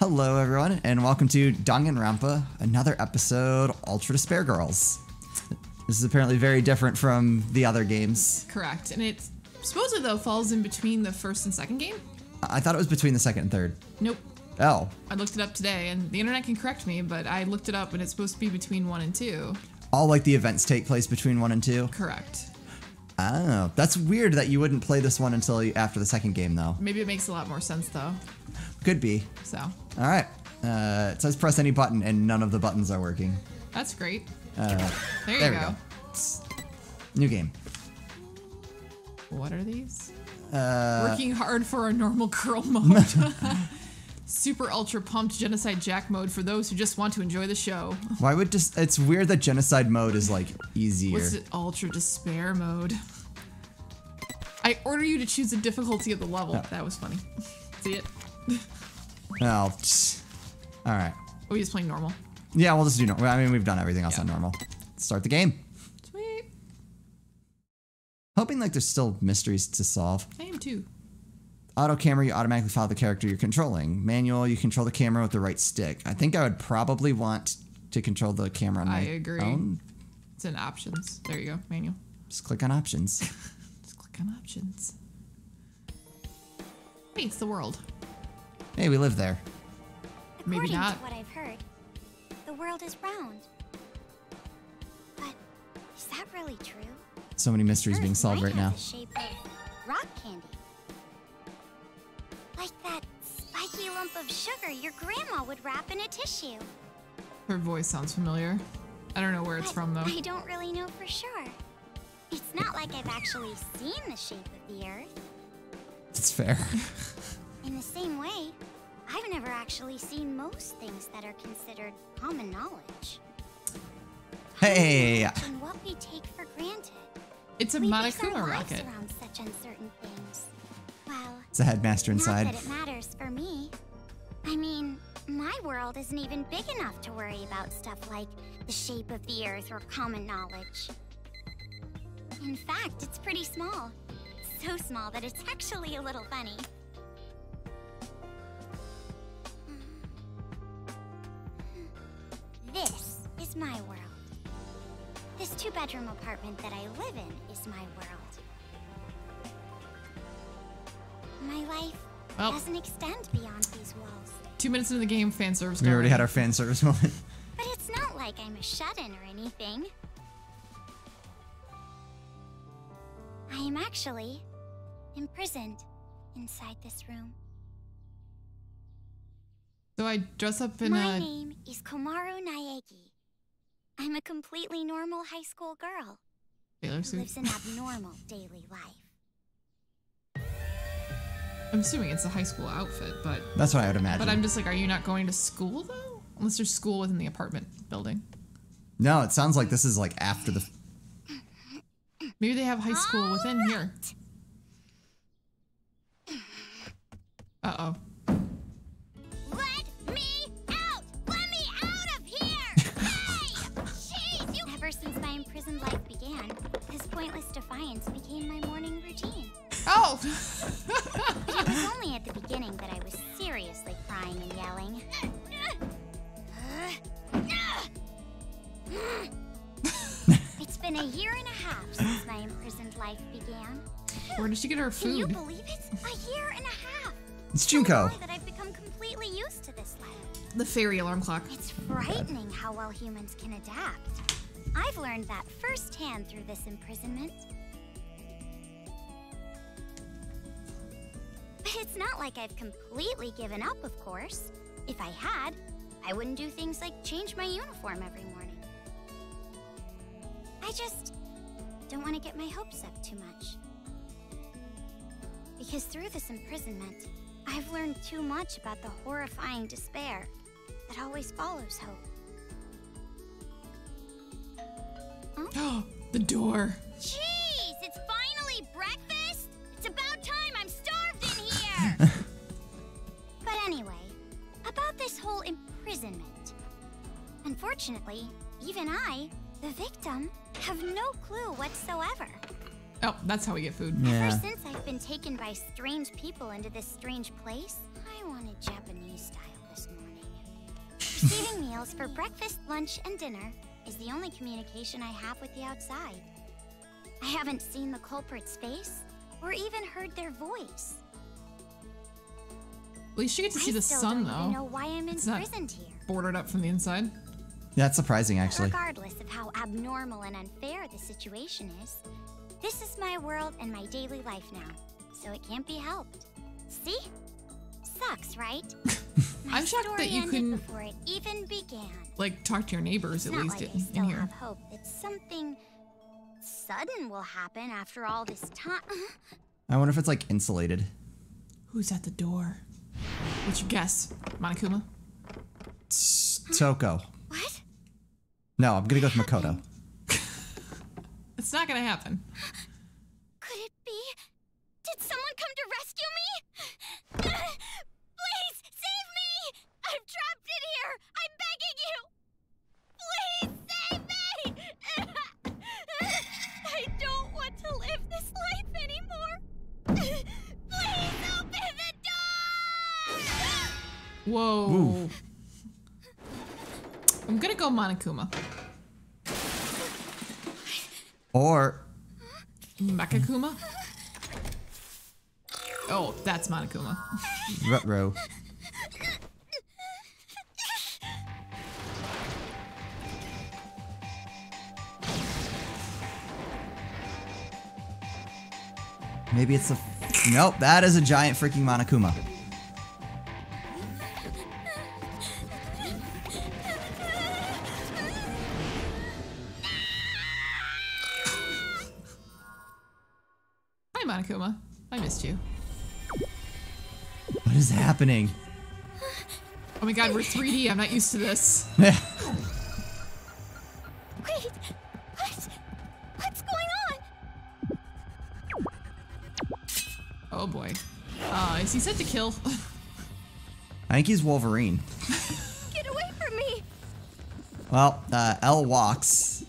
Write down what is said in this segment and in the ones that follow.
Hello everyone, and welcome to Danganronpa, another episode, Ultra Despair Girls. This is apparently very different from the other games. Correct, and it supposedly though falls in between the first and second game. I thought it was between the second and third. Nope. Oh. I looked it up today, and the internet can correct me, but I looked it up and it's supposed to be between 1 and 2. All like the events take place between 1 and 2? Correct. Oh, that's weird that you wouldn't play this one until after the second game though. Maybe it makes a lot more sense though. Could be. So. Alright. It says press any button and none of the buttons are working. That's great. There you we go. New game. What are these? Working hard for a normal girl mode. Super ultra pumped genocide jack mode for those who just want to enjoy the show. Why would just, it's weird that genocide mode is like easier. What's it? Ultra despair mode. I order you to choose the difficulty of the level. Oh. That was funny. See it? Oh, alright. Oh, we just playing normal. Yeah, we'll just do normal. I mean, we've done everything else on normal. Let's start the game. Sweet. Hoping like there's still mysteries to solve. I am too. Auto camera, you automatically follow the character you're controlling. Manual, you control the camera with the right stick. I think I would probably want to control the camera on my own. It's in options. There you go, manual. Just click on options. Just click on options. Hey, it's the world. Hey, we live there. Maybe not. According to what I've heard, the world is round. But is that really true? So many mysteries being solved right now. The shape of rock candy. Like that spiky lump of sugar your grandma would wrap in a tissue. Her voice sounds familiar. I don't know where it's from though. I don't really know for sure. It's not like I've actually seen the shape of the Earth. That's fair. In the same way, I've never actually seen most things that are considered common knowledge. Hey! And what we take for granted. It's a We base our Monokuma lives rocket. around such uncertain things. Well, It's a headmaster inside. not that it matters for me. I mean, my world isn't even big enough to worry about stuff like the shape of the Earth or common knowledge. In fact, it's pretty small. So small that it's actually a little funny. This is my world. This two-bedroom apartment that I live in is my world. My life doesn't extend beyond these walls. 2 minutes into the game, fan service. We already had our fan service moment. But it's not like I'm a shut-in or anything. I am actually imprisoned inside this room. So I dress up in My name is Komaru Naegi. I'm a completely normal high school girl sailor who suit. lives an abnormal daily life. I'm assuming it's a high school outfit, but That's what I would imagine. I'm just like, are you not going to school though? Unless there's school within the apartment building. No, it sounds like this is like after the... Maybe they have high school within here. Uh-oh. Let me out! Let me out of here! Hey! Jeez! Ever since my imprisoned life began, this pointless defiance became my morning routine. Oh! But it was only at the beginning that I was seriously crying and yelling. It's been a year and a half since my imprisoned life began. Where did she get her Can you food? believe it? A year and a half! It's So Junko. long that I've become completely used to this life. The fairy alarm clock. It's frightening how well humans can adapt. I've learned that firsthand through this imprisonment. But it's not like I've completely given up, of course. If I had, I wouldn't do things like change my uniform every morning. I just don't want to get my hopes up too much. Because through this imprisonment, I've learned too much about the horrifying despair that always follows hope. The door. Jeez, it's finally breakfast? It's about time I'm starved in here! But anyway, about this whole imprisonment. Unfortunately, even I, the victim, have no clue whatsoever. Oh, that's how we get food. Yeah. Ever since I've been taken by strange people into this strange place, I wanted Japanese style this morning. Receiving meals for breakfast, lunch, and dinner is the only communication I have with the outside. I haven't seen the culprit's face or even heard their voice. At least you get to see the sun, though. I don't even know why I'm imprisoned here. Boarded up from the inside. That's surprising, actually. Regardless of how abnormal and unfair the situation is, this is my world and my daily life now, so it can't be helped. See? Sucks, right? I'm shocked that you couldn't, before it even began. like, talk to your neighbors at least Like I in still here. have hope that something sudden will happen after all this time. I wonder if it's like insulated. Who's at the door? What's your guess, Monokuma? Toko. What? No, I'm gonna go with Makoto. It's not gonna happen. Could it be? Did someone come to rescue me? Please save me! I'm trapped in here! I'm begging you! Please save me! I don't want to live this life anymore! Please open the door! Whoa. Ooh. I'm gonna go Monokuma. Or Mekakuma? Oh, that's Monokuma. Rutro. Maybe it's a... Nope, that is a giant freaking Monokuma. Hi, Monokuma. I missed you. What is happening? Oh my god, we're 3D. I'm not used to this. Wait, what's going on? Oh boy. Is he set to kill? I think he's Wolverine. Get away from me! Well, L walks.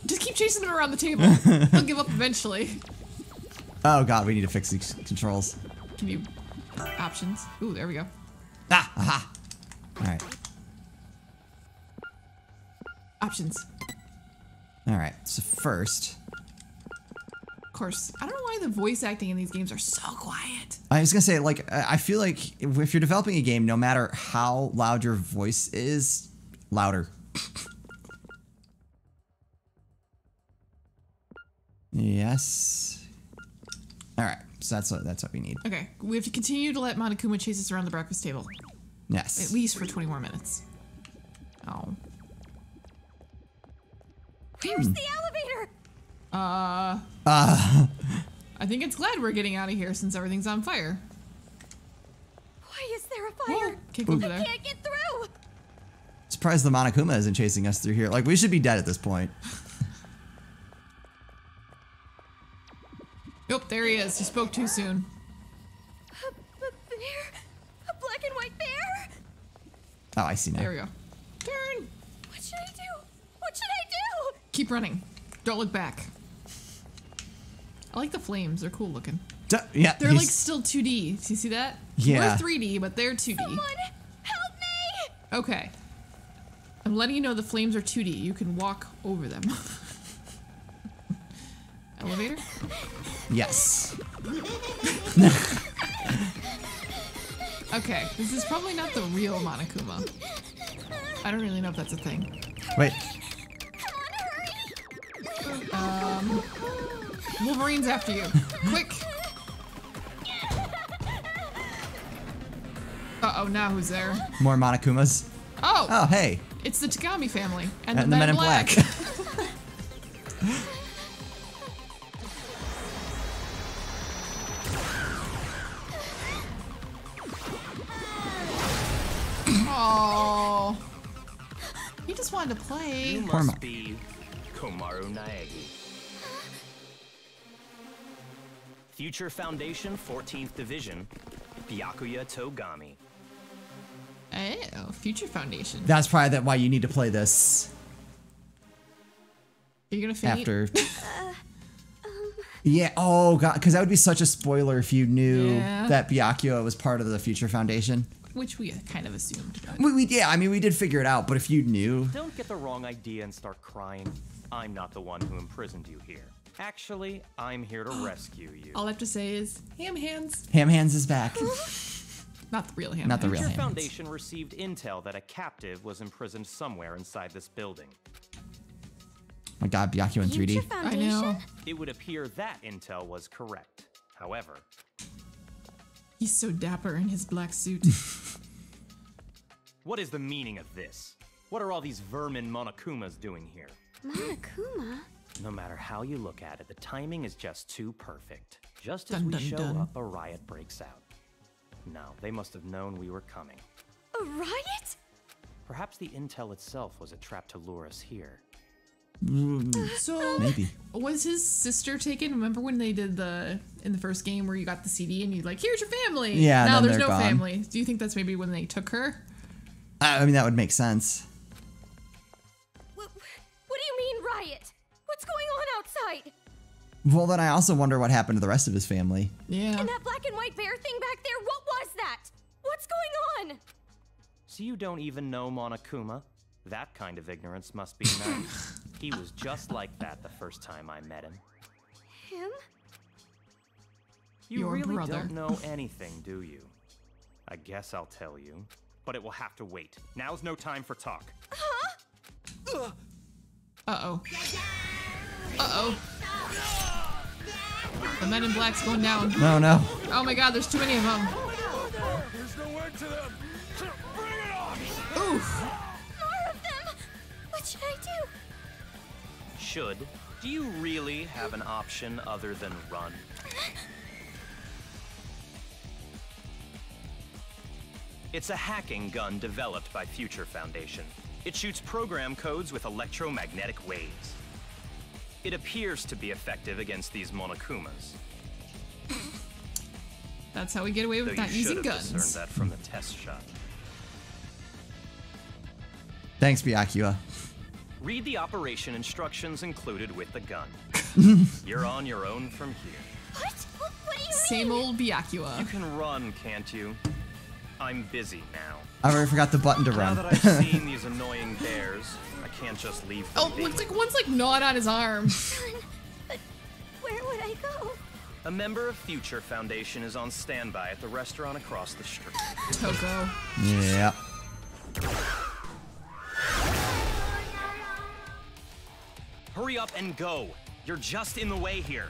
Just keep chasing him around the table. He'll give up eventually. Oh god, we need to fix these controls. Give you options. Ooh, there we go. Ah, aha. Alright. Options. Alright, so first... Of course, I don't know why the voice acting in these games are so quiet. I was gonna say, like, I feel like if you're developing a game, no matter how loud your voice is, louder. Yes. All right, so that's what we need. Okay, we have to continue to let Monokuma chase us around the breakfast table. Yes. At least for 20 more minutes. Oh. Where's the elevator? I think it's glad we're getting out of here since everything's on fire. Why is there a fire? Can't go over I there. can't get through! Surprised the Monokuma isn't chasing us through here. Like, we should be dead at this point. Nope, there he is. He spoke too soon. A bear? A black and white bear? Oh, I see now. There we go. Turn! What should I do? What should I do? Keep running. Don't look back. I like the flames. They're cool looking. Yeah. They're like still 2D. Do you see that? Yeah. We're 3D, but they're 2D. Someone help me! Okay. I'm letting you know the flames are 2D. You can walk over them. Elevator? Yes. Okay, this is probably not the real Monokuma. I don't really know if that's a thing. Wait. Wolverine's after you. Quick! Uh-oh, now who's there? More Monokumas. Oh! Oh, hey. It's the Tagami family. And, And the Men in Black. Oh, he just wanted to play. You Poor must be Komaru Naegi. Future Foundation 14th Division, Byakuya Togami. Oh, Future Foundation. That's probably why you need to play this Are you gonna faint? after. Yeah. Oh god, because that would be such a spoiler if you knew Yeah. that Byakuya was part of the Future Foundation. Which we kind of assumed. But. Yeah, I mean, we did figure it out, but if you knew... Don't get the wrong idea and start crying. I'm not the one who imprisoned you here. Actually, I'm here to rescue you. All I have to say is, Ham Hands. Ham Hands is back. Not the real Ham Not the Hands. real Future Ham Foundation received intel that a captive was imprisoned somewhere inside this building. My god, Byakuya in 3D. Future I Foundation? know. It would appear that intel was correct. However, He's so dapper in his black suit. what is the meaning of this? What are all these vermin Monokumas doing here? Monokuma? No matter how you look at it, the timing is just too perfect. Just as Dun, we dun, show dun. up, a riot breaks out. No, they must have known we were coming. A riot? Perhaps the intel itself was a trap to lure us here. So Maybe. was his sister taken? Remember when they did in the first game where you got the CD and you like, here's your family. Yeah, Now and then there's they're no gone. family. Do you think that's maybe when they took her? I mean, that would make sense. What do you mean, riot? What's going on outside? Well, then I also wonder what happened to the rest of his family. Yeah. And that black and white bear thing back there, what was that? What's going on? So you don't even know Monokuma? That kind of ignorance must be nice. He was just like that the first time I met him. Him? You Your really brother. don't know anything, do you? I guess I'll tell you, but it will have to wait. Now's no time for talk. Uh-oh. Uh-oh. The Men in Black's going down. No, no. Oh my god, there's too many of them. There's no end to them. Bring it on. Oof. More of them! What should I do? Should. Do you really have an option other than run? It's a hacking gun developed by Future Foundation. It shoots program codes with electromagnetic waves. It appears to be effective against these Monokumas. That's how we get away Though with not you should using have guns. discerned that from the test shot. Thanks, Byakuya. Read the operation instructions included with the gun. You're on your own from here. What do you Same mean? old Byakuya. You can run, can't you? I'm busy now. I already forgot the button to Now run. that I've seen these annoying bears, I can't just leave them Oh, be. looks like one's like gnawed on his arm. But where would I go? A member of Future Foundation is on standby at the restaurant across the street. Toko. Yeah. Hurry up and go. You're just in the way here.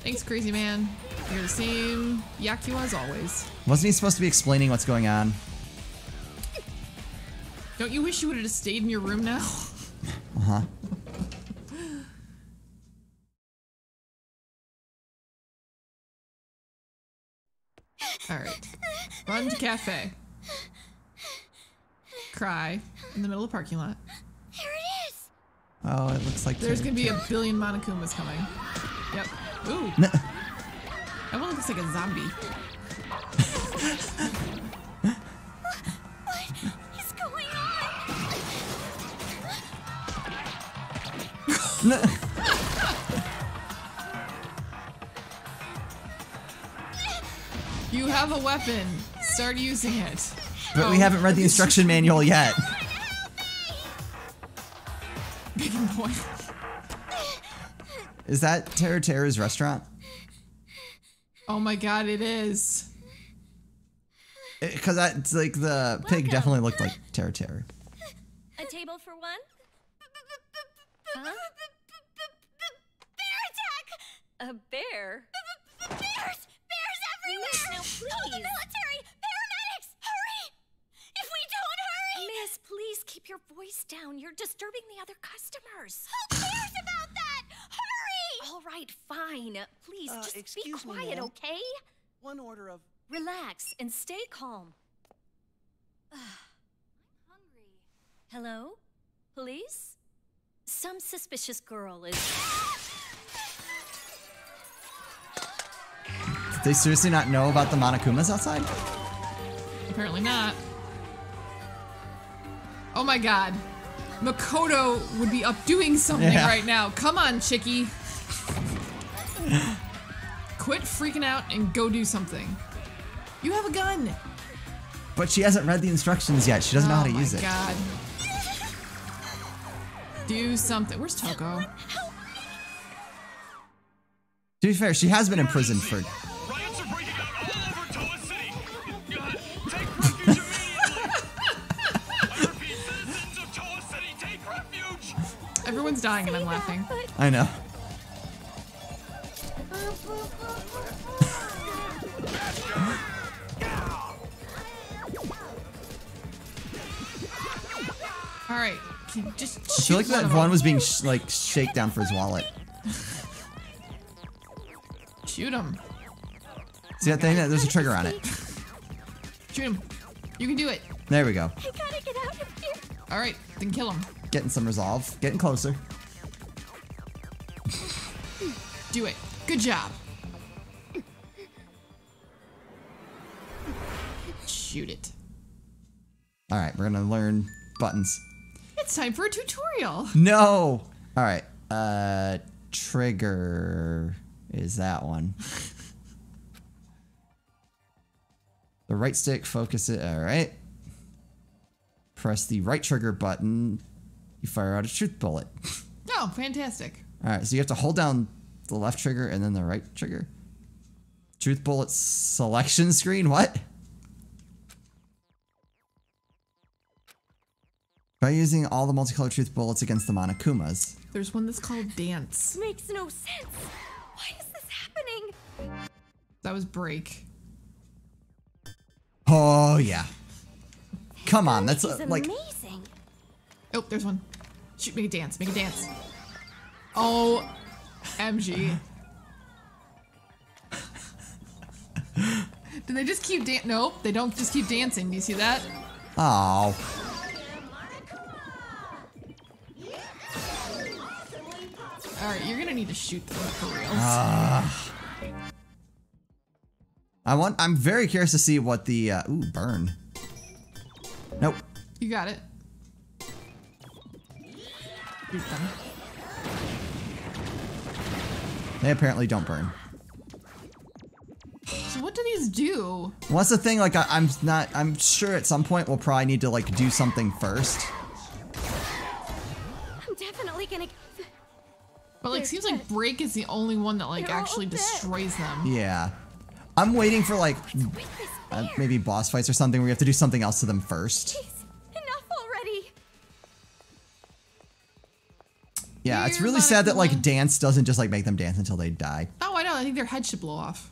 Thanks, crazy man. You're the same Byakuya as always. Wasn't he supposed to be explaining what's going on? Don't you wish you would have just stayed in your room now? Uh-huh. Alright. Run to cafe. Cry in the middle of the parking lot. There it is! Oh, it looks like There's gonna be a billion Monokumas coming. Yep. Ooh. That one looks like a zombie. What is going You have a weapon. Start using it. But we haven't read the instruction manual yet. Big boy. Is that Terra Terra's restaurant? Oh my god, it is. Because that's like the pig definitely looked like Terra Terra. A table for one? Huh? Bear attack! A bear? Bears! Bears everywhere! No, please! Call the military! Paramedics! Hurry! If we don't hurry! Miss, please keep your voice down. You're disturbing the other customers. Who cares about that? Hurry! All right, fine. Please, just be excuse me, quiet, ma'am. okay? One order of... Relax and stay calm. I'm hungry. Hello? Police? Some suspicious girl is... Did they seriously not know about the Monokumas outside? Apparently not. Oh my god. Makoto would be up doing something right now. Come on, chickie. Quit freaking out and go do something. You have a gun. But she hasn't read the instructions yet. She doesn't know how to use it. Oh my god. Do something. Where's Toko? To be fair, she has been imprisoned for... Riots are breaking out all over Toa City. Take refuge immediately. I repeat, citizens of Toa City, take refuge. Everyone's dying and I'm laughing. I know. All right, can you just I feel like shoot that one was being like shakedown for his wallet. Shoot him. See that thing? There's a trigger on it. Shoot him. You can do it. There we go. I gotta get out of here. All right, then kill him. Getting some resolve. Getting closer. Do it. Good job. Shoot it. All right, we're gonna learn buttons. It's time for a tutorial. No. All right. Trigger is that one. The right stick, focus it. All right. Press the right trigger button. You fire out a truth bullet. Oh, fantastic. All right, so you have to hold down the left trigger and then the right trigger. Truth bullet selection screen. What? By using all the multicolored truth bullets against the Monokumas. There's one that's called Dance. Makes no sense. Why is this happening? That was Break. Oh yeah. Come on, that's This is like. amazing. Oh, there's one. Shoot, make it dance. Make it dance. Oh, MG. Do they just keep dancing? Nope, they don't just keep dancing. Do you see that? Oh. All right, you're gonna need to shoot them for real. I'm very curious to see what the ooh, burn. Nope. You got it. Shoot them. They apparently don't burn. So what do these do? Well, that's the thing, like I'm sure at some point we'll probably need to like do something first. I'm definitely gonna. But like, They're seems like dead. Break is the only one that like They're all actually dead. destroys them. Yeah. I'm waiting for like With this bear. maybe boss fights or something where we have to do something else to them first. Jeez, enough already. Yeah, it's Here, really sad that like Monokuma. dance doesn't just like make them dance until they die. Oh, I know. I think their head should blow off.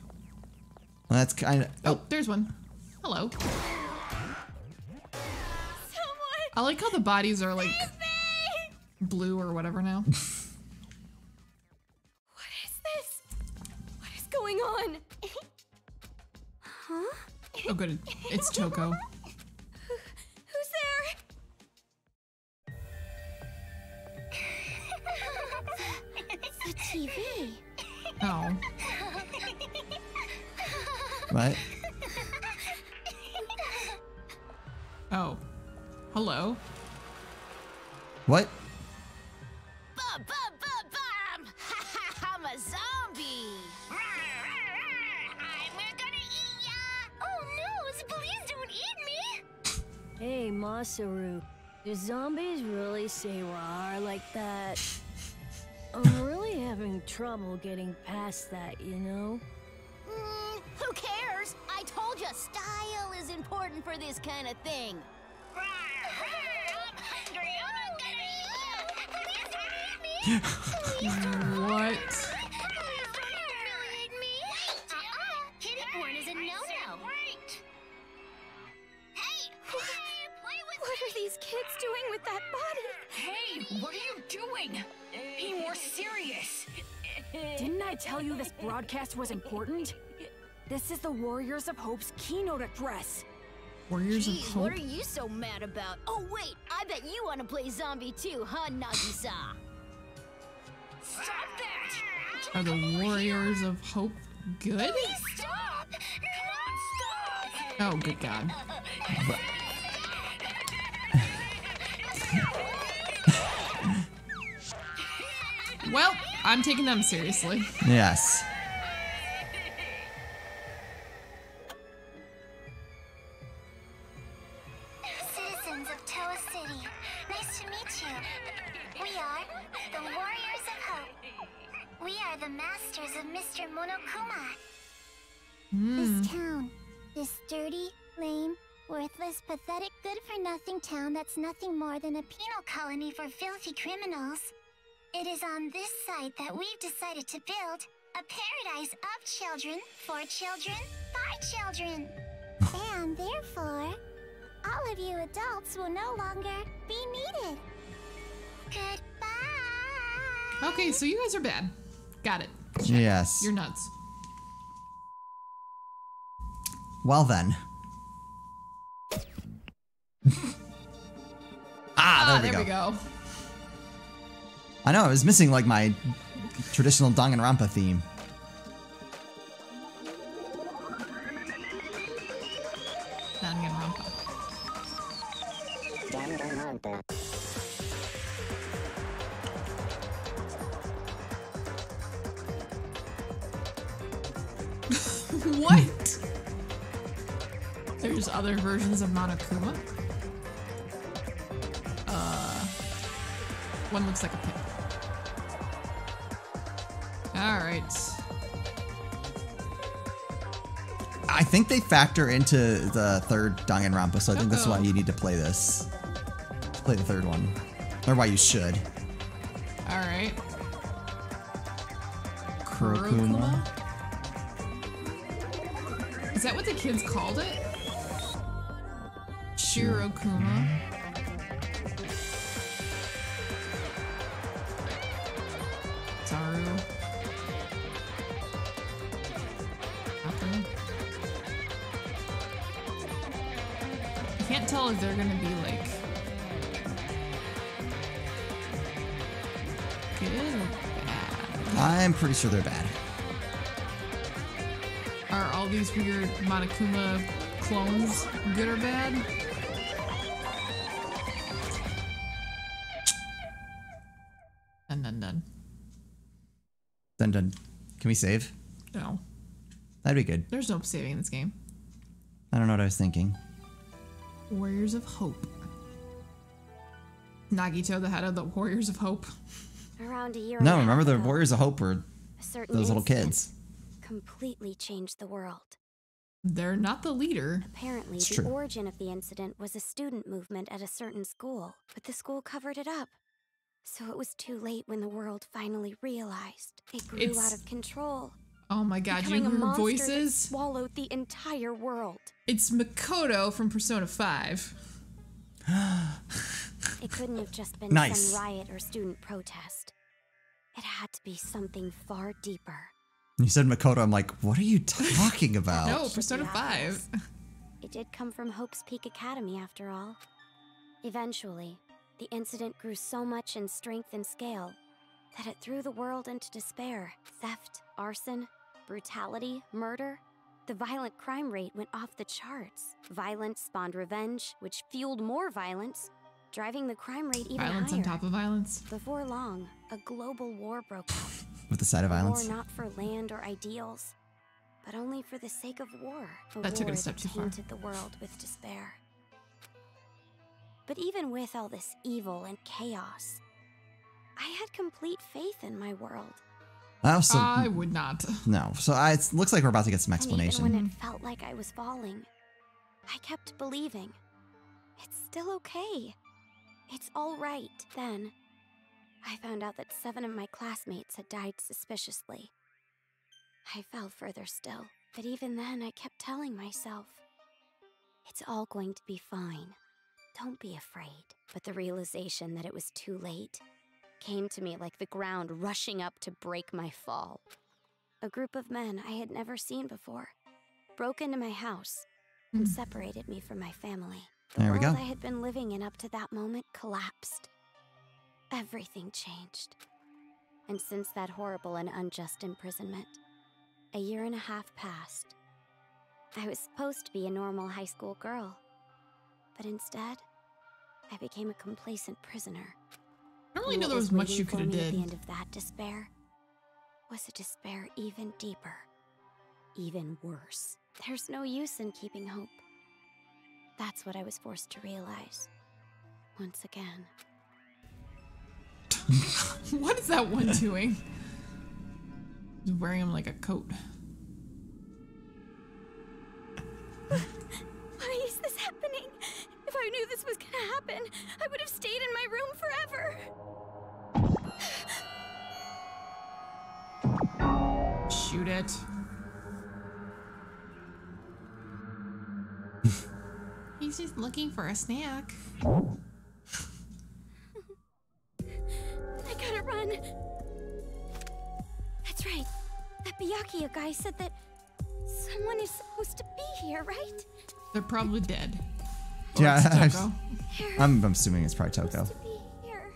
Well, that's kind of Oh, there's one. Hello. Someone. I like how the bodies are like Save me! blue or whatever now. What is this? What is going on? Huh? Oh, good. It's Toko. Who's there? The TV. Oh. what? Oh. Hello. What? Bum, bum, bum, bum. I'm a zombie. We're gonna eat ya. Oh no, please don't eat me. Hey, Masaru, do zombies really say rawr like that? I'm really having trouble getting past that, you know? Who cares? I told you style is important for this kind of thing. I'm hungry. I'm gonna eat you. Please don't eat me. What? Please don't humiliate me. Kitty porn is a no-no. Hey, play with What are these kids doing with that body? Hey, what are you doing? Be more serious. Didn't I tell you this broadcast was important? This is the Warriors of Hope's keynote address. Warriors of Jeez, Hope. what are you so mad about? Oh wait, I bet you want to play zombie too, huh, Nagisa? Stop that! Are the Warriors of Hope good? Please stop! Come on, stop! Oh, good God. Well, I'm taking them seriously. Yes. Citizens of Toa City, nice to meet you. We are the Warriors of Hope. We are the masters of Mr. Monokuma. This town, this dirty, lame, worthless, pathetic, good-for-nothing town that's nothing more than a penal colony for filthy criminals. It is on this site that we've decided to build a paradise of children, for children, by children. And therefore, all of you adults will no longer be needed. Goodbye. Okay, so you guys are bad. Got it. Yes. You're nuts. Well then. There we go. I know, I was missing like my traditional Danganronpa theme. Danganronpa. What? There's other versions of Monokuma? One looks like a pimp. Alright. I think they factor into the third Danganronpa, so I think that's why you need to play this. Play the third one. Or why you should. Alright. Kurokuma. Is that what the kids called it? Shirokuma. Zaru. Okay. I can't tell if they're gonna be like good or bad. I'm pretty sure they're bad. Are all these weird Monokuma clones good or bad? Dun. Dun dun. Can we save? No. That'd be good. There's no saving in this game. I don't know what I was thinking. Warriors of Hope. Nagito, the head of the Warriors of Hope. Around a year No, and a remember half the ago, Warriors of Hope were a certain those little incident kids. completely changed the world. They're not the leader. Apparently, It's the true. origin of the incident was a student movement at a certain school, but the school covered it up. So it was too late when the world finally realized. It grew It's- out of control. Oh my god, you becoming a hear her monster that voices? swallowed the entire world. It's Makoto from Persona 5. It couldn't have just been Nice. some riot or student protest. It had to be something far deeper. You said Makoto, I'm like, what are you talking about? No, should Persona be 5. It did come from Hope's Peak Academy, after all. Eventually, the incident grew so much in strength and scale that it threw the world into despair. Theft, arson, brutality, murder. The violent crime rate went off the charts. Violence spawned revenge, which fueled more violence, driving the crime rate even Violence higher. on top of violence. Before long, a global war broke out. With the side of A violence. war not for land or ideals, but only for the sake of war. That took it a war step that too far. tainted the world with despair. But even with all this evil and chaos, I had complete faith in my world. Also, I would not. no. So it looks like we're about to get some And even explanation. when it felt like I was falling, I kept believing. It's still okay. It's all right. Then, I found out that 7 of my classmates had died suspiciously. I fell further still, but even then I kept telling myself, it's all going to be fine. Don't be afraid. But the realization that it was too late came to me like the ground rushing up to break my fall. A group of men I had never seen before broke into my house and separated me from my family. The There we world go. I had been living in up to that moment collapsed. Everything changed. And since that horrible and unjust imprisonment, a year and a half passed. I was supposed to be a normal high school girl, but instead, I became a complacent prisoner. I don't really know What there was was much you waiting for could have me at did. the end of that despair was a despair even deeper, even worse. There's no use in keeping hope. That's what I was forced to realize. Once again. What is that one doing? He's wearing him like a coat. Why is this happening? If I knew this was gonna happen, I would have stayed in my room forever. Shoot it. He's just looking for a snack. I gotta run. That's right. That Byakuya guy said that someone is supposed to be here, right? They're probably dead. Or Yeah, it's Toko. I'm assuming it's probably Toko. Supposed to be here.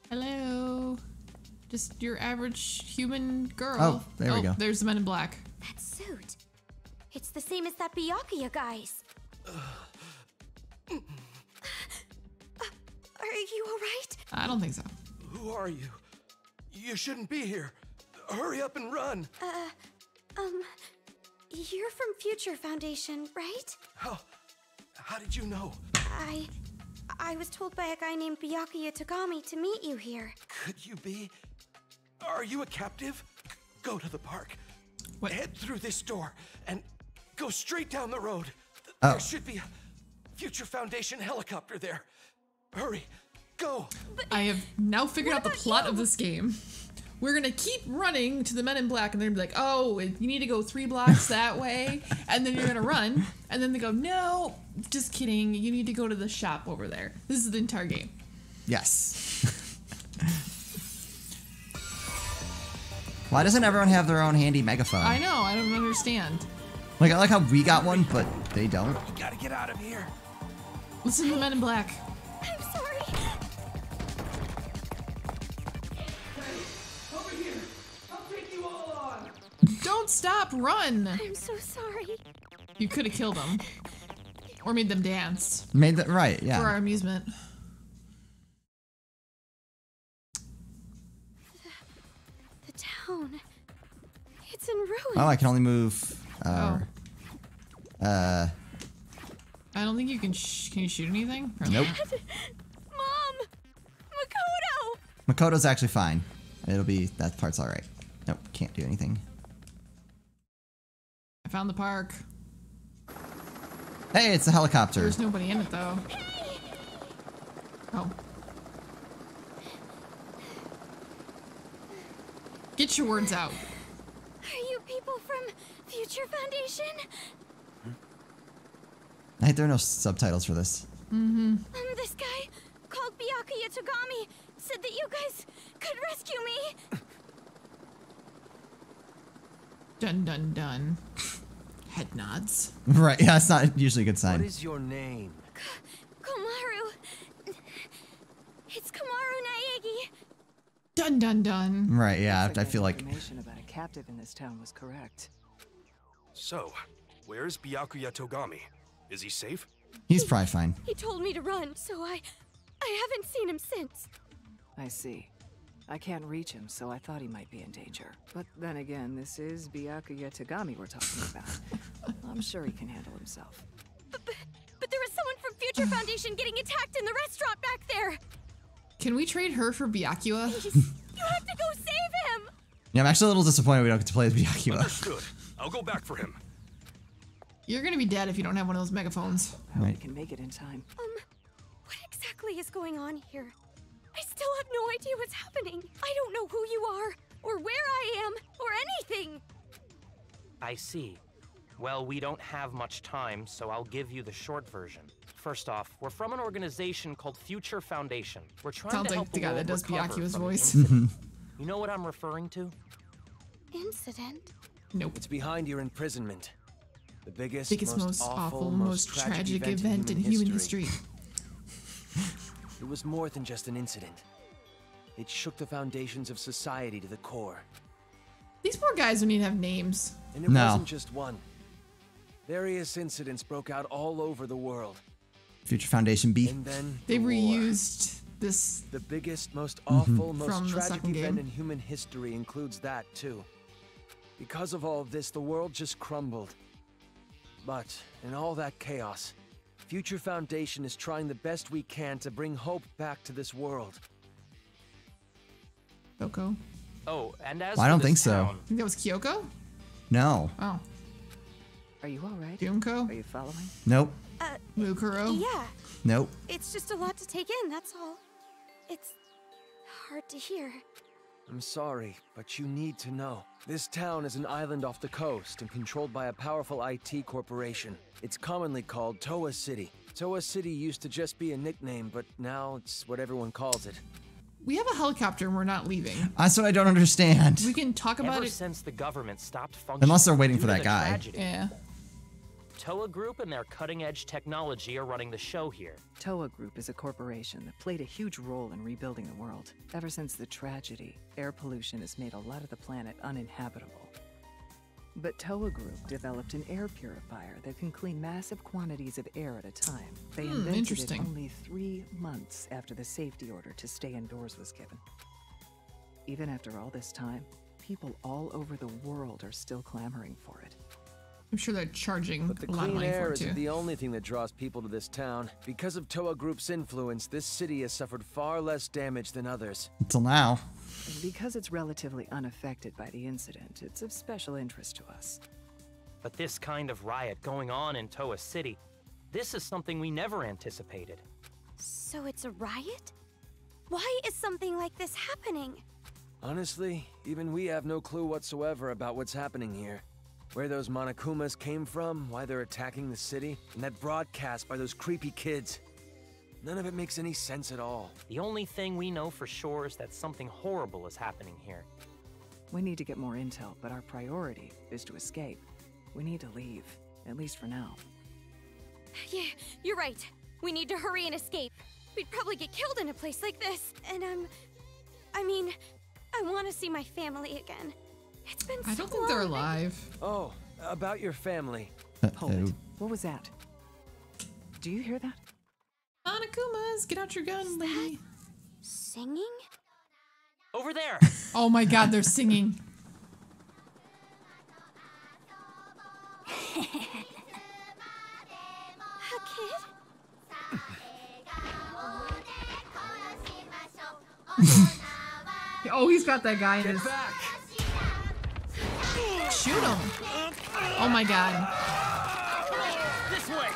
Hello. Just your average human girl. Oh, there we go. There's the Men in Black. That suit. It's the same as that Byakuya guy's. Are you alright? I don't think so. Who are you? You shouldn't be here. Hurry up and run. You're from Future Foundation, right? How did you know? I was told by a guy named Byakuya Tagami to meet you here. Could you be? Are you a captive? Go to the park. What? Head through this door and go straight down the road. Oh. There should be a Future Foundation helicopter there. Hurry, go. I have now figured out the plot of this game. We're gonna keep running to the Men in Black, and they're gonna be like, "Oh, you need to go 3 blocks that way," and then you're gonna run, and then they go, "No, just kidding. You need to go to the shop over there." This is the entire game. Yes. Why doesn't everyone have their own handy megaphone? I know. I don't understand. Like, I like how we got one, but they don't. You gotta get out of here. Listen to the Men in Black. I'm sorry. Over here. I'll take you all on. Don't stop. Run. I'm so sorry. You could have killed them, or made them dance Made that right, for our yeah. amusement. The town. It's in ruins. Oh, I can only move. I don't think you can. Can you shoot anything? Or Nope. Mom! Makoto! Makoto's actually fine. It'll be, that part's alright. Nope, can't do anything. I found the park. Hey, it's a helicopter. There's nobody in it though. Oh. Get your words out. Are you people from Future Foundation? I think there are no subtitles for this. This guy called Byakuya Tagami said that you guys could rescue me. Dun dun dun. Head nods. Right, yeah, it's not usually a good What sign. is your name? Komaru. It's Komaru Naegi. Dun dun dun. Right, yeah, Looks I that feel like... information about a captive in this town was correct. So, where's Byakuya Togami? Is he safe? He's probably fine. He told me to run, so I haven't seen him since. I see. I can't reach him, so I thought he might be in danger. But then again, this is Byakuya Tagami we're talking about. I'm sure he can handle himself. But there was someone from Future Foundation getting attacked in the restaurant back there. Can we trade her for Byakuya? You have to go save him. Yeah, I'm actually a little disappointed we don't get to play as Byakuya. Understood. I'll go back for him. You're gonna be dead if you don't have one of those megaphones. I hope Right. he can make it in time. What exactly is going on here? I still have no idea what's happening. I don't know who you are, or where I am, or anything. I see. Well, we don't have much time, so I'll give you the short version. First off, we're from an organization called Future Foundation. We're trying Sounds to like help the guy world that does recover Byakuya's from the voice. incident. You know what I'm referring to? Incident? Nope. It's behind your imprisonment. The biggest, Biggest, most awful, most tragic event in human history. It was more than just an incident. It shook the foundations of society to the core. These poor guys don't even have names. And it No. wasn't just one. Various incidents broke out all over the world. Future Foundation B. And then They the war. reused this. The biggest, most awful, From most the tragic second event game. in human history includes that, too. Because of all of this, the world just crumbled. But, in all that chaos, Future Foundation is trying the best we can to bring hope back to this world. Kyoko. Oh, and as Well, I for don't this think so. I think that was Kyoko? No. Oh. Are you all right? Junko? Are you following? Nope. Mukuro? Yeah, Nope. it's just a lot to take in, that's all. It's hard to hear. I'm sorry, but you need to know. This town is an island off the coast and controlled by a powerful IT corporation. It's commonly called Toa City. Toa City used to just be a nickname, but now it's what everyone calls it. We have a helicopter and we're not leaving. That's what I don't understand. We can talk about Ever it. since the government stopped functioning, Unless they're waiting due for to that the guy. tragedy, Yeah. Toa Group and their cutting-edge technology are running the show here. Toa Group is a corporation that played a huge role in rebuilding the world. Ever since the tragedy, air pollution has made a lot of the planet uninhabitable. But Toa Group developed an air purifier that can clean massive quantities of air at a time. They invented interesting. it only 3 months after the safety order to stay indoors was given. Even after all this time, people all over the world are still clamoring for it. I'm sure they're charging But the a lot of clean money air for it isn't too. the only thing that draws people to this town. Because of Toa Group's influence, this city has suffered far less damage than others. Until now. And because it's relatively unaffected by the incident, it's of special interest to us. But this kind of riot going on in Toa City, this is something we never anticipated. So it's a riot? Why is something like this happening? Honestly, even we have no clue whatsoever about what's happening here. Where those Monokumas came from, why they're attacking the city, and that broadcast by those creepy kids. None of it makes any sense at all. The only thing we know for sure is that something horrible is happening here. We need to get more intel, but our priority is to escape. We need to leave, at least for now. Yeah, you're right. We need to hurry and escape. We'd probably get killed in a place like this. And I want to see my family again. It's been so I don't think they're long. alive. Oh, about your family. Hold it. What was that? Do you hear that? Monokumas, get out your gun, lady. Singing? Over there! Oh my god, they're singing. A kid? Oh, he's got that guy in his. Back! Shoot him. Oh my god. This way!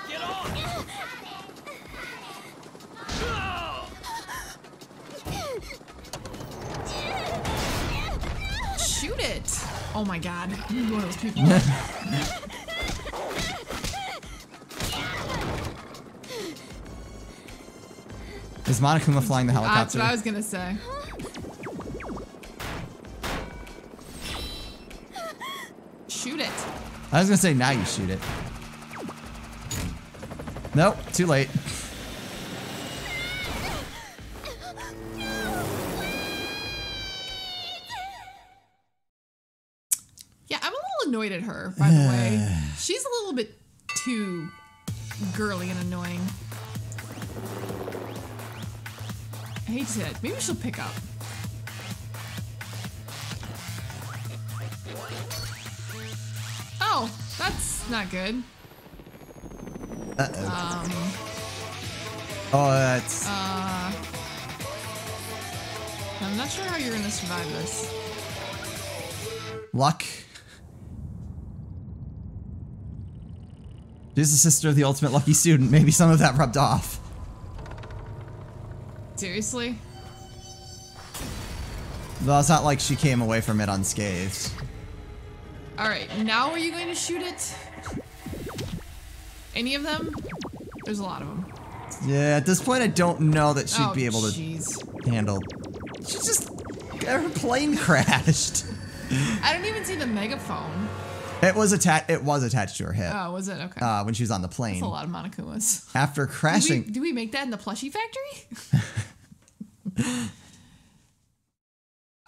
Get on! Shoot it. Oh my god. You're one of those people. Is Monokuma flying the That's helicopter? what I was gonna say. Shoot it. I was gonna say now you shoot it. Nope, too late. Yeah, I'm a little annoyed at her, by the way. She's a little bit too girly and annoying. I hate to say that. Maybe she'll pick up. Oh, that's not good. Oh, that's I'm not sure how you're gonna survive this. luck. She's the sister of the ultimate lucky student. Maybe some of that rubbed off. Seriously? Though it's not like she came away from it unscathed. Alright, now are you going to shoot it? Any of them? There's a lot of them. Yeah, at this point I don't know that she'd be able to jeez. handle. She just her plane crashed. I don't even see the megaphone. It was attached to her hip. Oh, was it? Okay. When she was on the plane. That's a lot of Monokumas. After crashing. Do we make that in the plushie factory?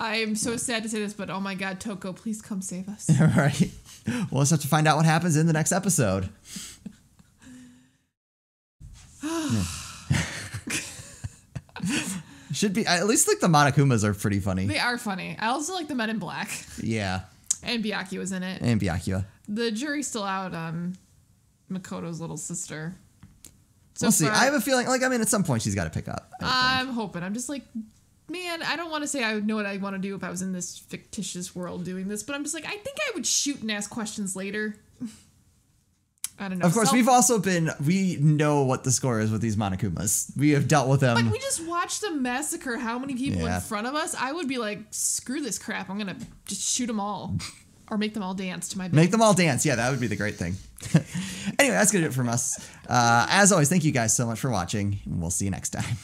I'm so sad to say this, but oh my god, Toko, please come save us. Right. We'll just have to find out what happens in the next episode. Should be at least like the Monokumas are pretty funny. They are funny. I also like the Men in Black. Yeah. And Byakuya was in it. And Byakuya. The jury's still out on Makoto's little sister. So We'll see. I have a feeling, like, I mean, at some point she's got to pick up. I'm hoping. I'm just like, man, I don't want to say I know what I want to do if I was in this fictitious world doing this, but I'm just like, I think I would shoot and ask questions later. I don't know. Of course, we know what the score is with these Monokumas. We have dealt with them. But we just watched them massacre how many people in front of us. I would be like, screw this crap. I'm going to just shoot them all. Or make them all dance to my beat. Make them all dance. Yeah, that would be the great thing. Anyway, that's going to do it from us. As always, thank you guys so much for watching. And we'll see you next time.